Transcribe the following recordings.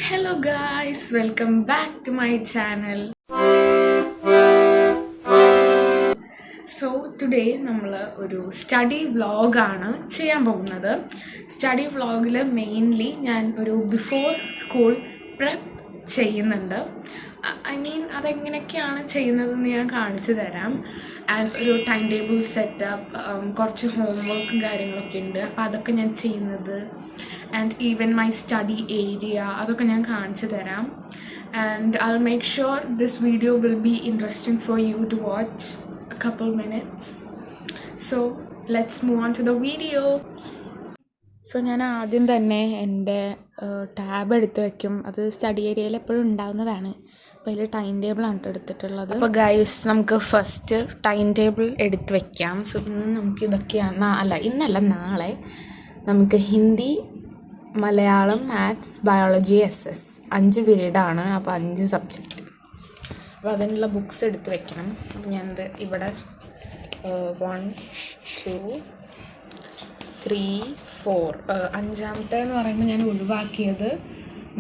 Hello guys, welcome back to my channel. So today നമ്മൾ ഒരു study വ്ളോഗാണ് ചെയ്യാൻ പോകുന്നത്. സ്റ്റഡി വ്ളോഗിൽ മെയിൻലി ഞാൻ ഒരു ബിഫോർ സ്കൂൾ പ്രെപ്പ് ചെയ്യുന്നുണ്ട്. അതെങ്ങനെയൊക്കെയാണ് ചെയ്യുന്നതെന്ന് ഞാൻ കാണിച്ചു തരാം. ആൻഡ് ഒരു ടൈം ടേബിൾ സെറ്റപ്പ്, കുറച്ച് ഹോംവർക്കും കാര്യങ്ങളൊക്കെ ഉണ്ട്. അപ്പോൾ അതൊക്കെ ഞാൻ ചെയ്യുന്നത് and even my study area അതൊക്കെ ഞാൻ കാണിച്ചു തരാം. And I will make sure this video will be interesting for you to watch a couple minutes. So let's move on to the video. So ഞാൻ ആദ്യം തന്നെ എൻ്റെ ടാബ് എടുത്ത് വയ്ക്കും. അത് സ്റ്റഡി ഏരിയയിൽ എപ്പോഴും ഉണ്ടാകുന്നതാണ്. അപ്പോൾ അതിൽ ടൈം ടേബിളാണ് എടുത്തിട്ടുള്ളത്. അപ്പോൾ ഗൈസ്, നമുക്ക് ഫസ്റ്റ് ടൈം ടേബിൾ എടുത്ത് വയ്ക്കാം. സോ ഇന്ന് നമുക്ക് ഇതൊക്കെയാണ്, ഇന്നല്ല നാളെ നമുക്ക് Hindi, Malayalam, maths, biology, SS 5 പീരീഡാണ്. അപ്പോൾ 5 സബ്ജക്റ്റ്. അപ്പോൾ അതിനുള്ള ബുക്സ് എടുത്ത് വെക്കണം. അപ്പം ഞാനത് ഇവിടെ 1 2 3 4 അഞ്ചാമത്തെ എന്ന് പറയുമ്പോൾ ഞാൻ ഒഴിവാക്കിയത്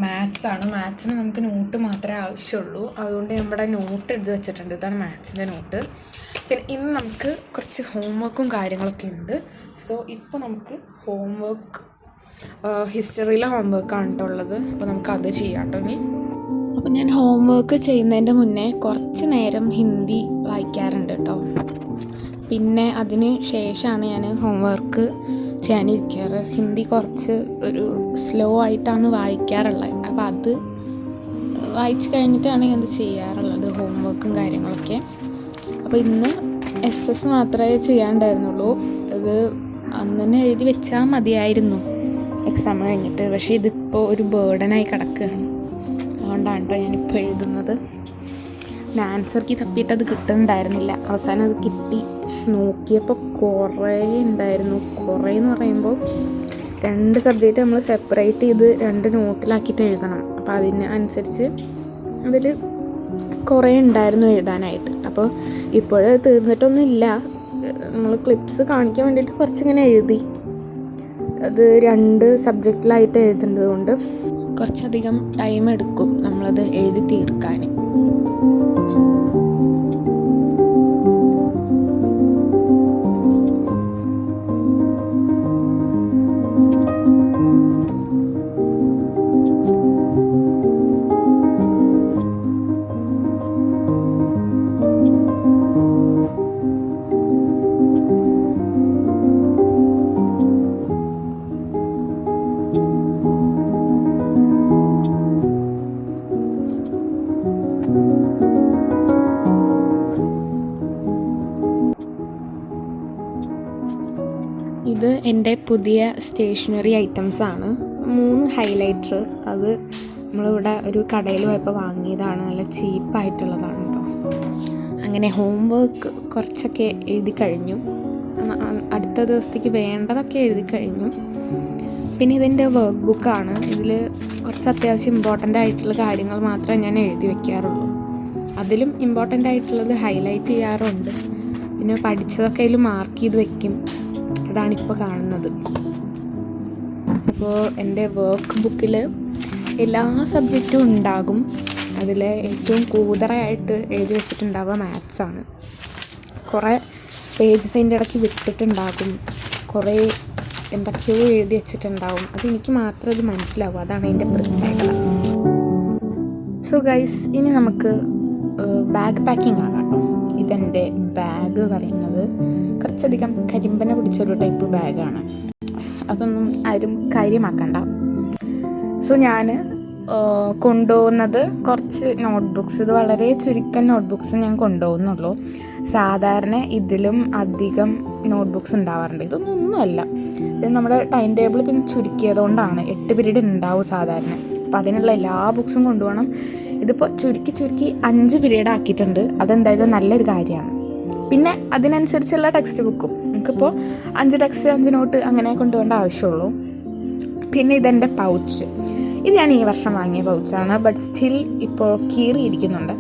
മാത്സാണ്. മാത്സിന് നമുക്ക് നോട്ട് മാത്രമേ ആവശ്യമുള്ളൂ. അതുകൊണ്ട് ഞാൻ ഇവിടെ നോട്ട് എടുത്ത് വെച്ചിട്ടുണ്ട്. ഇതാണ് മാത്സിൻ്റെ നോട്ട്. പിന്നെ ഇന്ന് നമുക്ക് കുറച്ച് ഹോംവർക്കും കാര്യങ്ങളൊക്കെ ഉണ്ട്. സോ ഇപ്പോൾ നമുക്ക് ഹോംവർക്ക്, ഹിസ്റ്ററിയിലെ ഹോംവർക്കാണ് കേട്ടോ ഉള്ളത്. അപ്പോൾ നമുക്കത് ചെയ്യാം കേട്ടോ. ഇനി അപ്പോൾ ഞാൻ ഹോംവർക്ക് ചെയ്യുന്നതിൻ്റെ മുന്നേ കുറച്ച് നേരം ഹിന്ദി വായിക്കാറുണ്ട് കേട്ടോ. പിന്നെ അതിന് ശേഷമാണ് ഞാൻ ഹോംവർക്ക് ചെയ്യാനിരിക്കാറ്. ഹിന്ദി കുറച്ച് ഒരു സ്ലോ ആയിട്ടാണ് വായിക്കാറുള്ളത്. അപ്പോൾ അത് വായിച്ച് കഴിഞ്ഞിട്ടാണ് ഞാൻ ഇത് ചെയ്യാറുള്ളത്, ഹോംവർക്കും കാര്യങ്ങളൊക്കെ. അപ്പോൾ ഇന്ന് SS മാത്രമേ ചെയ്യാനുണ്ടായിരുന്നുള്ളൂ. അത് അന്ന് തന്നെ എഴുതി വെച്ചാൽ മതിയായിരുന്നു എക്സാം കഴിഞ്ഞിട്ട്. പക്ഷേ ഇതിപ്പോൾ ഒരു ബേർഡനായി കിടക്കുകയാണ്. അതുകൊണ്ടാണ് കേട്ടോ ഞാനിപ്പോൾ എഴുതുന്നത്. ആൻസർ കീ തപ്പിയിട്ട് അത് കിട്ടുന്നുണ്ടായിരുന്നില്ല. അവസാനം അത് കിട്ടി. നോക്കിയപ്പോൾ കുറേ ഉണ്ടായിരുന്നു. കുറേ എന്ന് പറയുമ്പോൾ 2 സബ്ജക്റ്റ് നമ്മൾ സെപ്പറേറ്റ് ചെയ്ത് 2 നോട്ടിലാക്കിയിട്ട് എഴുതണം. അപ്പോൾ അതിന് അനുസരിച്ച് അതിൽ കുറേ ഉണ്ടായിരുന്നു എഴുതാനായിട്ട്. അപ്പോൾ ഇപ്പോഴത് തീർന്നിട്ടൊന്നുമില്ല. നമ്മൾ ക്ലിപ്സ് കാണിക്കാൻ വേണ്ടിയിട്ട് കുറച്ചിങ്ങനെ എഴുതി. അത് 2 സബ്ജക്റ്റിലായിട്ട് എഴുതുന്നത് കൊണ്ട് കുറച്ചധികം ടൈം എടുക്കും നമ്മളത് എഴുതി തീർക്കാൻ. ഇത് എൻ്റെ പുതിയ സ്റ്റേഷനറി ഐറ്റംസാണ്. 3 ഹൈലൈറ്റർ. അത് നമ്മളിവിടെ ഒരു കടയിൽ പോയപ്പോൾ വാങ്ങിയതാണ്. നല്ല ചീപ്പായിട്ടുള്ളതാണ് കേട്ടോ. അങ്ങനെ ഹോംവർക്ക് കുറച്ചൊക്കെ എഴുതി കഴിഞ്ഞു. അടുത്ത ദിവസത്തേക്ക് വേണ്ടതൊക്കെ എഴുതി കഴിഞ്ഞു. പിന്നെ ഇതിൻ്റെ വർക്ക് ബുക്കാണ്. ഇതിൽ കുറച്ച് അത്യാവശ്യം ഇമ്പോർട്ടൻ്റ് ആയിട്ടുള്ള കാര്യങ്ങൾ മാത്രമേ ഞാൻ എഴുതി വയ്ക്കാറുള്ളൂ. അതിലും ഇമ്പോർട്ടൻ്റ് ആയിട്ടുള്ളത് ഹൈലൈറ്റ് ചെയ്യാറുണ്ട്. പിന്നെ പഠിച്ചതൊക്കെ അതിൽ മാർക്ക് ചെയ്ത് വയ്ക്കും. അതാണിപ്പോൾ കാണുന്നത്. അപ്പോൾ എൻ്റെ വർക്ക് ബുക്കിൽ എല്ലാ സബ്ജക്റ്റും ഉണ്ടാകും. അതിൽ ഏറ്റവും കൂടുതലായിട്ട് എഴുതി വെച്ചിട്ടുണ്ടാവുക മാത്സാണ്. കുറേ പേജസ് അതിൻ്റെ ഇടയ്ക്ക് വിട്ടിട്ടുണ്ടാകും. കുറേ എന്തൊക്കെയോ എഴുതി വെച്ചിട്ടുണ്ടാവും. അതെനിക്ക് മാത്രമേ അത് മനസ്സിലാവൂ. അതാണ് അതിൻ്റെ പ്രത്യേകത. സോ ഗൈസ്, ഇനി നമുക്ക് ബാഗ് പാക്കിംഗ് ആണ് കേട്ടോ. ഇതെൻ്റെ ബാഗ് പറയുന്നത് കുറച്ചധികം കരിമ്പന പിടിച്ചൊരു ടൈപ്പ് ബാഗാണ്. അതൊന്നും ആരും കാര്യമാക്കണ്ട. സോ ഞാൻ കൊണ്ടുപോകുന്നത് കുറച്ച് നോട്ട്ബുക്സ്. ഇത് വളരെ ചുരുക്കം നോട്ട്ബുക്സ് ഞാൻ കൊണ്ടുപോകുന്നുള്ളൂ. സാധാരണ ഇതിലും അധികം നോട്ട്ബുക്സ് ഉണ്ടാവാറുണ്ട്. ഇതൊന്നുമല്ല. ഇത് നമ്മുടെ ടൈം ടേബിൾ പിന്നെ ചുരുക്കിയതുകൊണ്ടാണ്. 8 പീരീഡ് ഉണ്ടാവും സാധാരണ. അപ്പോൾ അതിനുള്ള എല്ലാ ബുക്സും കൊണ്ടുപോകണം. ഇതിപ്പോൾ ചുരുക്കി 5 പീരീഡ് ആക്കിയിട്ടുണ്ട്. അതെന്തായാലും നല്ലൊരു കാര്യമാണ്. പിന്നെ അതിനനുസരിച്ചുള്ള ടെക്സ്റ്റ് ബുക്കും നമുക്കിപ്പോൾ 5 ടെക്സ്റ്റ് 5 നോട്ട് അങ്ങനെ കൊണ്ടുപോകേണ്ട ആവശ്യമുള്ളൂ. പിന്നെ ഇതെൻ്റെ പൗച്ച്. ഇത് ഞാൻ ഈ വർഷം വാങ്ങിയ പൗച്ചാണ്. ബട്ട് സ്റ്റിൽ ഇപ്പോൾ കീറിയിരിക്കുന്നുണ്ട്.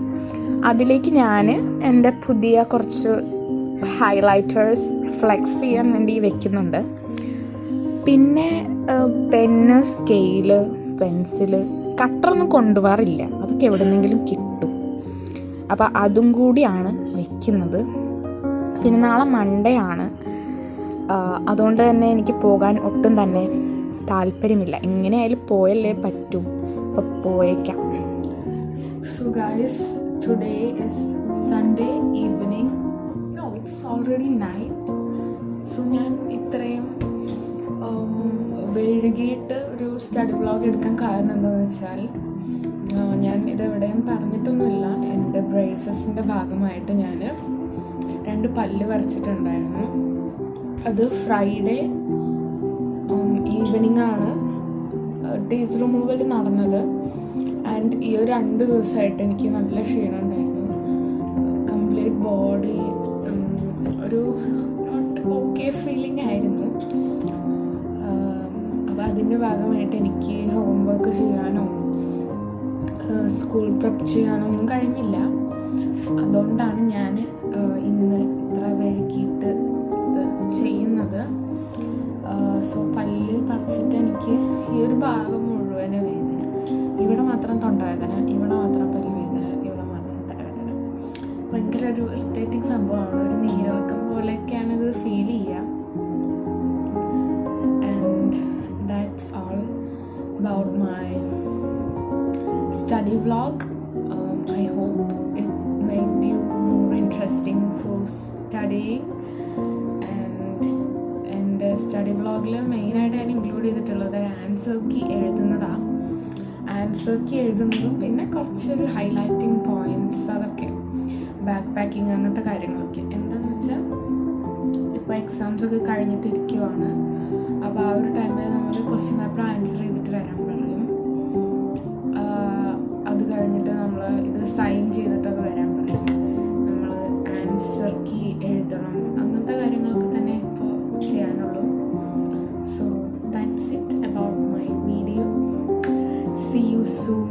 അതിലേക്ക് ഞാൻ എൻ്റെ പുതിയ കുറച്ച് ഹൈലൈറ്റേഴ്സ് ഫ്ലെക്സ് ചെയ്യാൻ വേണ്ടി വെക്കുന്നുണ്ട്. പിന്നെ പെന്ന്, സ്കെയില്, പെൻസില്, കട്ടറൊന്നും കൊണ്ടുപോകാറില്ല, അതൊക്കെ എവിടെന്നെങ്കിലും കിട്ടും. അപ്പോൾ അതും കൂടിയാണ് വയ്ക്കുന്നത്. പിന്നെ നാളെ മൺഡേ ആണ്, അതുകൊണ്ട് തന്നെ എനിക്ക് പോകാൻ ഒട്ടും തന്നെ താല്പര്യമില്ല. എങ്ങനെയായാലും പോയല്ലേ പറ്റൂ, അപ്പോൾ പോയേക്കാം. So guys, today is Sunday evening. No, it's already night. So ഞാൻ ഇത്രയും വൈകിട്ട് ഒരു സ്റ്റഡി വ്ളോഗ് എടുക്കാൻ കാരണം എന്താണെന്ന് വെച്ചാൽ, ഞാൻ ഇതെവിടെയും പറഞ്ഞിട്ടൊന്നുമില്ല, എൻ്റെ ബ്രേസസിൻ്റെ ഭാഗമായിട്ട് ഞാൻ 2 പല്ല് വരച്ചിട്ടുണ്ടായിരുന്നു. അത് ഫ്രൈഡേ ഈവനിങ് ആണ് ടീത്ത് റിമൂവൽ നടന്നത്. ആൻഡ് ഈ ഒരു 2 ദിവസമായിട്ട് എനിക്ക് നല്ല ക്ഷീണം ഉണ്ടായിരുന്നു. കംപ്ലീറ്റ് ബോഡി ഒരു നോട്ട് ഓക്കെ ഫീലിംഗ് ആയിരുന്നു. അപ്പോൾ അതിൻ്റെ ഭാഗമായിട്ട് എനിക്ക് ഹോംവർക്ക് ചെയ്യാനോ സ്കൂൾ പ്രെപ്പ് ചെയ്യാനോ ഒന്നും കഴിഞ്ഞില്ല. അതുകൊണ്ടാണ് ഞാൻ ഇന്ന് ഇത്ര വൈകിട്ട് ഇത് ചെയ്യുന്നത്. സോ പല്ല് പറിച്ചിട്ട് എനിക്ക് ഈ ഒരു ഭാഗം മുഴുവന് വേദന, ഇവിടെ മാത്രം തൊണ്ടവേദന, ഇവിടെ മാത്രം പല്ല് വേദന, ഇവിടെ മാത്രം തലവേദന. ഭയങ്കര ഒരു ഇറിറ്റേറ്റിംഗ് സംഭവമാണ്, ഒരു നീരിറക്കം പോലെയൊക്കെയാണ് ഇത് ഫീൽ ചെയ്യുക. And that's all about my study vlog. I hope it made you more interesting for studying. And study വ്ളോഗിൽ മെയിനായിട്ട് ഞാൻ ഇൻക്ലൂഡ് ചെയ്തിട്ടുള്ളത് ആൻസർ കീ എഴുതുന്നതാണ്. ആൻസർ കീ എഴുതുന്നതും പിന്നെ കുറച്ചൊരു ഹൈലൈറ്റിംഗ് പോയിൻറ്റ്സ്, അതൊക്കെ ബാക്ക് പാക്കിങ് അങ്ങനത്തെ കാര്യങ്ങളൊക്കെ. എന്താണെന്ന് വെച്ചാൽ ഇപ്പോൾ എക്സാംസ് ഒക്കെ കഴിഞ്ഞിട്ടിരിക്കുവാണ്. അപ്പോൾ ആ ഒരു ടൈമിൽ നമ്മൾ ക്വസ്റ്റ്യൻ പേപ്പർ ആൻസർ ചെയ്തിട്ട് വരാൻ പറയും. അത് കഴിഞ്ഞിട്ട് നമ്മൾ ഇത് സൈൻ ചെയ്തിട്ടൊക്കെ വരാൻ പറയും. നമ്മൾ ആൻസർ കീ എഴുതണം, അങ്ങനത്തെ കാര്യങ്ങളൊക്കെ തന്നെ ഇപ്പോൾ ചെയ്യാനുള്ളൂ. So that's it about my video. See you soon.